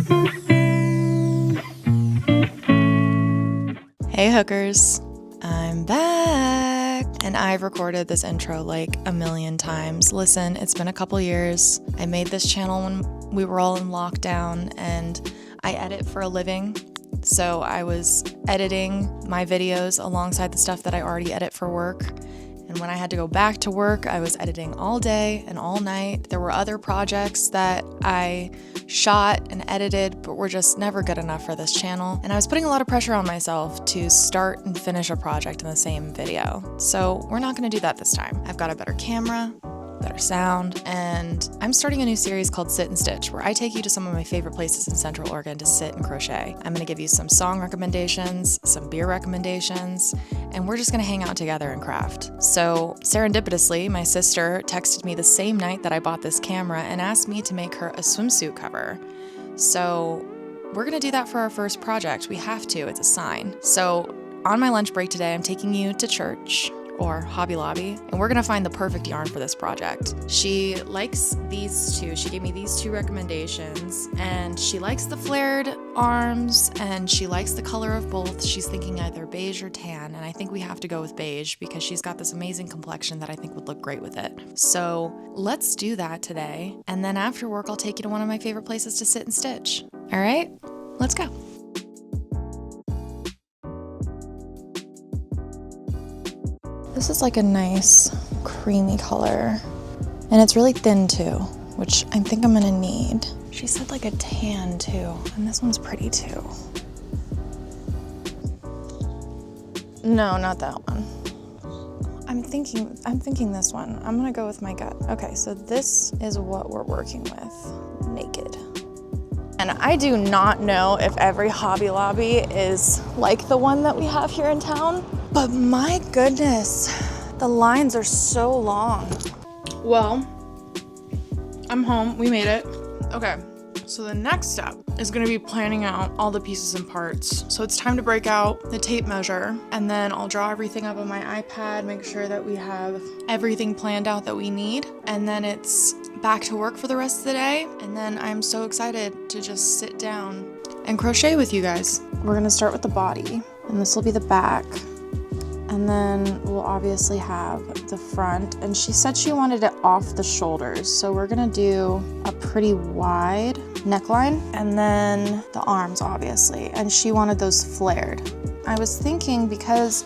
Hey hookers, I'm back, and I've recorded this intro like a million times. Listen, it's been a couple years. I made this channel when we were all in lockdown, and I edit for a living. So I was editing my videos alongside the stuff that I already edit for work. And when I had to go back to work, I was editing all day and all night. There were other projects that I shot and edited, but were just never good enough for this channel. And I was putting a lot of pressure on myself to start and finish a project in the same video. So we're not gonna do that this time. I've got a better camera, better sound, and I'm starting a new series called Sit and Stitch, where I take you to some of my favorite places in Central Oregon to sit and crochet. I'm gonna give you some song recommendations, some beer recommendations, and we're just gonna hang out together and craft. So serendipitously, my sister texted me the same night that I bought this camera and asked me to make her a swimsuit cover. So we're gonna do that for our first project. We have to, it's a sign. So on my lunch break today, I'm taking you to church or Hobby Lobby, and we're gonna find the perfect yarn for this project. She likes these two. She gave me these two recommendations, and she likes the flared arms, and she likes the color of both. She's thinking either beige or tan, and I think we have to go with beige because she's got this amazing complexion that I think would look great with it. So let's do that today, and then after work, I'll take you to one of my favorite places to sit and stitch. All right, let's go. This is like a nice creamy color, and it's really thin too, which I think I'm gonna need. She said like a tan too, and this one's pretty too. No, not that one. I'm thinking this one. I'm gonna go with my gut. Okay, so this is what we're working with, naked. And I do not know if every Hobby Lobby is like the one that we have here in town, but my goodness, the lines are so long. Well, I'm home, we made it. Okay, so the next step is gonna be planning out all the pieces and parts. So it's time to break out the tape measure, and then I'll draw everything up on my iPad, make sure that we have everything planned out that we need, and then it's back to work for the rest of the day. And then I'm so excited to just sit down and crochet with you guys. We're gonna start with the body, and this will be the back. And then we'll obviously have the front. And she said she wanted it off the shoulders. So we're gonna do a pretty wide neckline, and then the arms, obviously. And she wanted those flared. I was thinking, because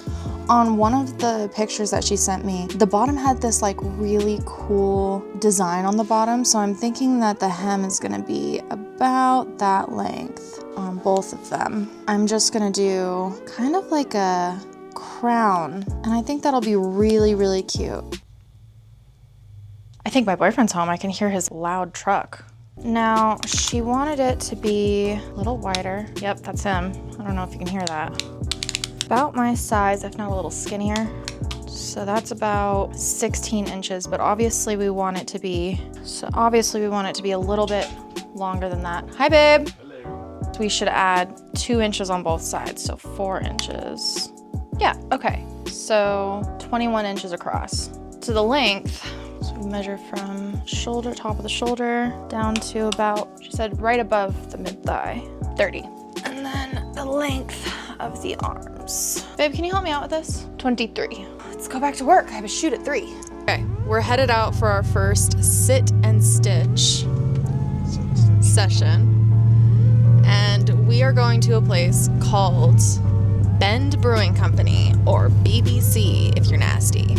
on one of the pictures that she sent me, the bottom had this like really cool design on the bottom. So I'm thinking that the hem is gonna be about that length on both of them. I'm just gonna do kind of like a crown, and I think that'll be really, really cute. I think my boyfriend's home. I can hear his loud truck. Now, she wanted it to be a little wider. Yep, that's him. I don't know if you can hear that. About my size, if not a little skinnier. So that's about 16 inches, but obviously we want it to be a little bit longer than that. Hi, babe. Hello. We should add 2 inches on both sides, so 4 inches. Yeah, okay, so 21 inches across. So the length, so we measure from shoulder, top of the shoulder, down to about, she said right above the mid-thigh, 30. And then the length of the arms. Babe, can you help me out with this? 23. Let's go back to work. I have a shoot at 3. Okay, we're headed out for our first sit and stitch session. And we are going to a place called Brewing Company, or BBC if you're nasty.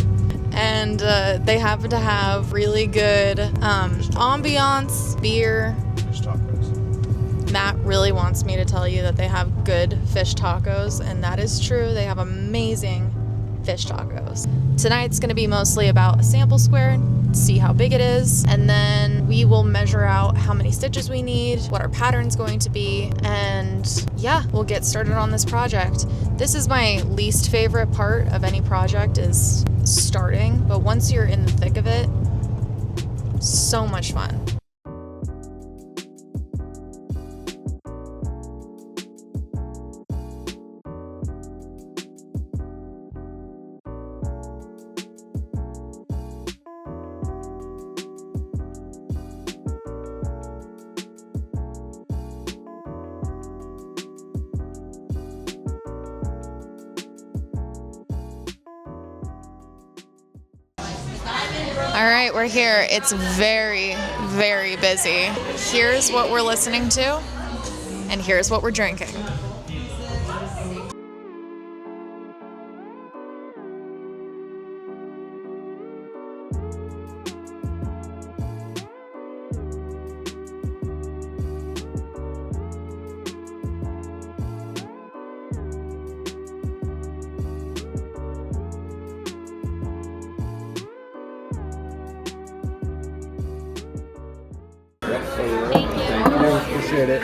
And they happen to have really good ambiance, beer. Fish tacos. Matt really wants me to tell you that they have good fish tacos, and that is true. They have amazing fish tacos. Tonight's gonna be mostly about a sample square, see how big it is, and then we will measure out how many stitches we need, what our pattern's going to be, and yeah, we'll get started on this project. This is my least favorite part of any project, is starting, but once you're in the thick of it, so much fun. All right, we're here. It's very, very busy. Here's what we're listening to, and here's what we're drinking. Thank you. Appreciate it.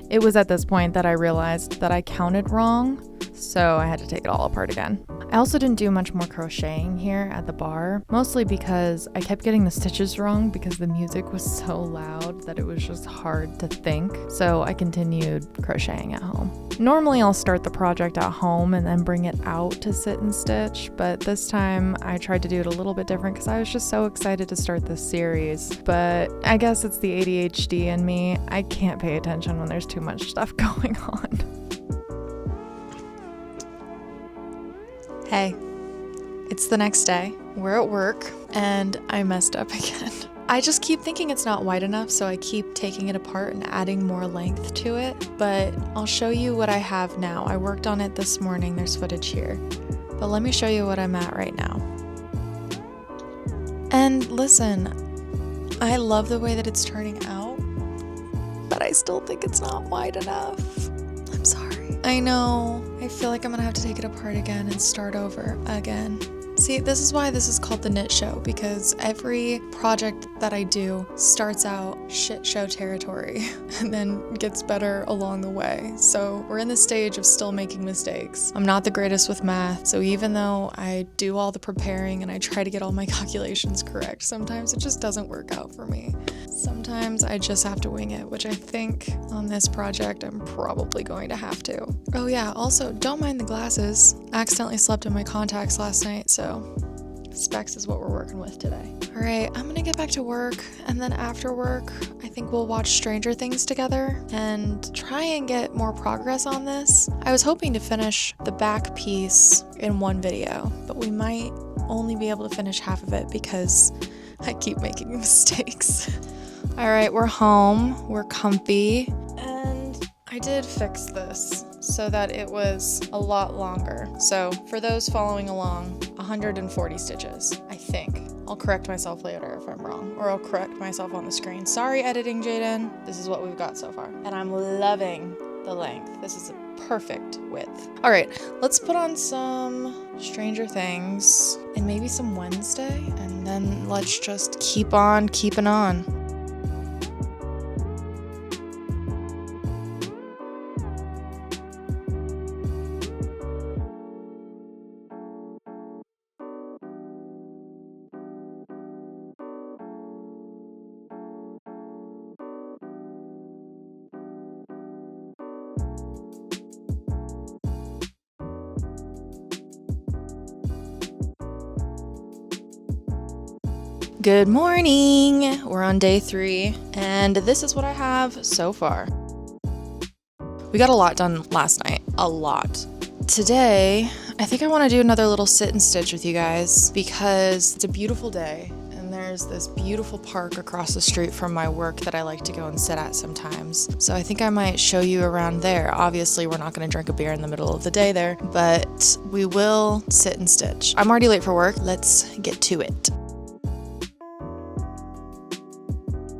It was at this point that I realized that I counted wrong, so I had to take it all apart again. I also didn't do much more crocheting here at the bar, mostly because I kept getting the stitches wrong because the music was so loud that it was just hard to think, so I continued crocheting at home. Normally I'll start the project at home and then bring it out to sit and stitch, but this time I tried to do it a little bit different because I was just so excited to start this series. But I guess it's the ADHD in me. I can't pay attention when there's too much stuff going on. Hey, it's the next day. We're at work and I messed up again. I just keep thinking it's not wide enough, so I keep taking it apart and adding more length to it, but I'll show you what I have now. I worked on it this morning, there's footage here, but let me show you what I'm at right now. And listen, I love the way that it's turning out, but I still think it's not wide enough. I'm sorry. I know, I feel like I'm gonna have to take it apart again and start over again. See, this is why this is called the knit show, because every project that I do starts out shit show territory and then gets better along the way. So we're in the stage of still making mistakes. I'm not the greatest with math, so even though I do all the preparing and I try to get all my calculations correct, sometimes it just doesn't work out for me. Sometimes I just have to wing it, which I think on this project I'm probably going to have to. Oh yeah, also don't mind the glasses. I accidentally slept in my contacts last night, so specs is what we're working with today. All right, I'm gonna get back to work, and then after work, I think we'll watch Stranger Things together and try and get more progress on this. I was hoping to finish the back piece in one video, but we might only be able to finish half of it because I keep making mistakes. All right, we're home, we're comfy, and I did fix this so that it was a lot longer. So for those following along, 140 stitches, I think. I'll correct myself later if I'm wrong, or I'll correct myself on the screen. Sorry, editing Jaden. This is what we've got so far, and I'm loving the length. This is a perfect width. All right, let's put on some Stranger Things and maybe some Wednesday, and then let's just keep on keeping on. Good morning! We're on day 3, and this is what I have so far. We got a lot done last night. A lot. Today, I think I want to do another little sit and stitch with you guys because it's a beautiful day, and there's this beautiful park across the street from my work that I like to go and sit at sometimes. So I think I might show you around there. Obviously, we're not going to drink a beer in the middle of the day there, but we will sit and stitch. I'm already late for work. Let's get to it.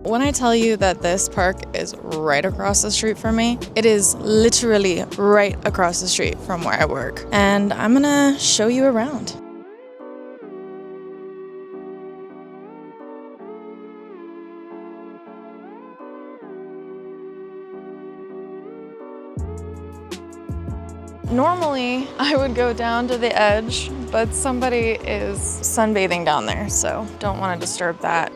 When I tell you that this park is right across the street from me, it is literally right across the street from where I work. And I'm gonna show you around. Normally, I would go down to the edge, but somebody is sunbathing down there, so don't want to disturb that.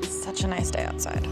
Such a nice day outside.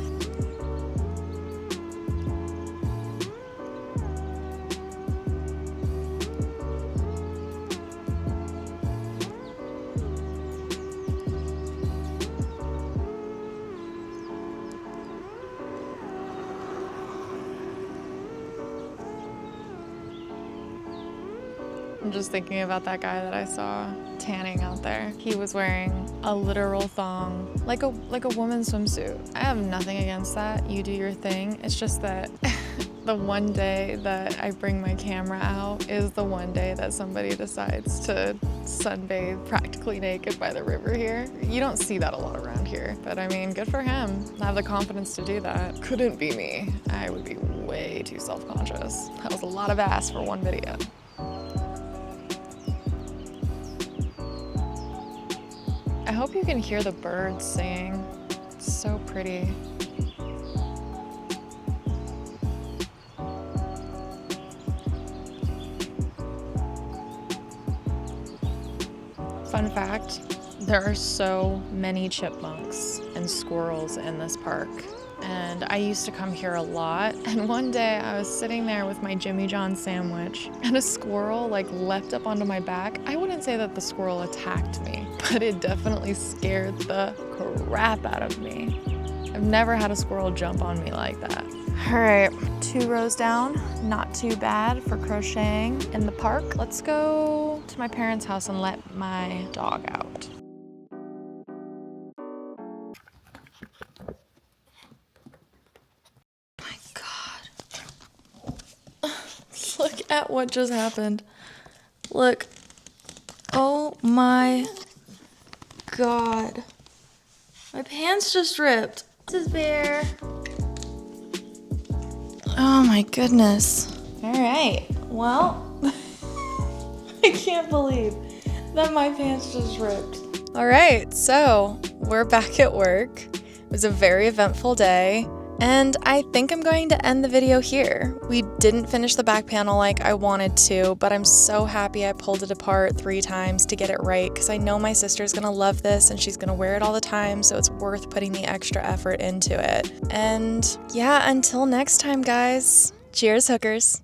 I'm just thinking about that guy that I saw tanning out there. He was wearing a literal thong, like a woman's swimsuit. I have nothing against that. You do your thing. It's just that the one day that I bring my camera out is the one day that somebody decides to sunbathe practically naked by the river here. You don't see that a lot around here, but I mean, good for him. I have the confidence to do that. Couldn't be me. I would be way too self-conscious. That was a lot of ass for one video. I hope you can hear the birds singing. It's so pretty. Fun fact, there are so many chipmunks and squirrels in this park. And I used to come here a lot. And one day I was sitting there with my Jimmy John sandwich and a squirrel leapt up onto my back. I wouldn't say that the squirrel attacked me, but it definitely scared the crap out of me. I've never had a squirrel jump on me like that. All right, 2 rows down, not too bad for crocheting in the park. Let's go to my parents' house and let my dog out. Look at what just happened. Look. Oh my God. My pants just ripped. This is Bear. Oh my goodness. All right. Well, I can't believe that my pants just ripped. All right, so we're back at work. It was a very eventful day. And I think I'm going to end the video here. We didn't finish the back panel like I wanted to, but I'm so happy I pulled it apart 3 times to get it right because I know my sister's gonna love this and she's gonna wear it all the time, so it's worth putting the extra effort into it. And yeah, until next time, guys. Cheers, hookers.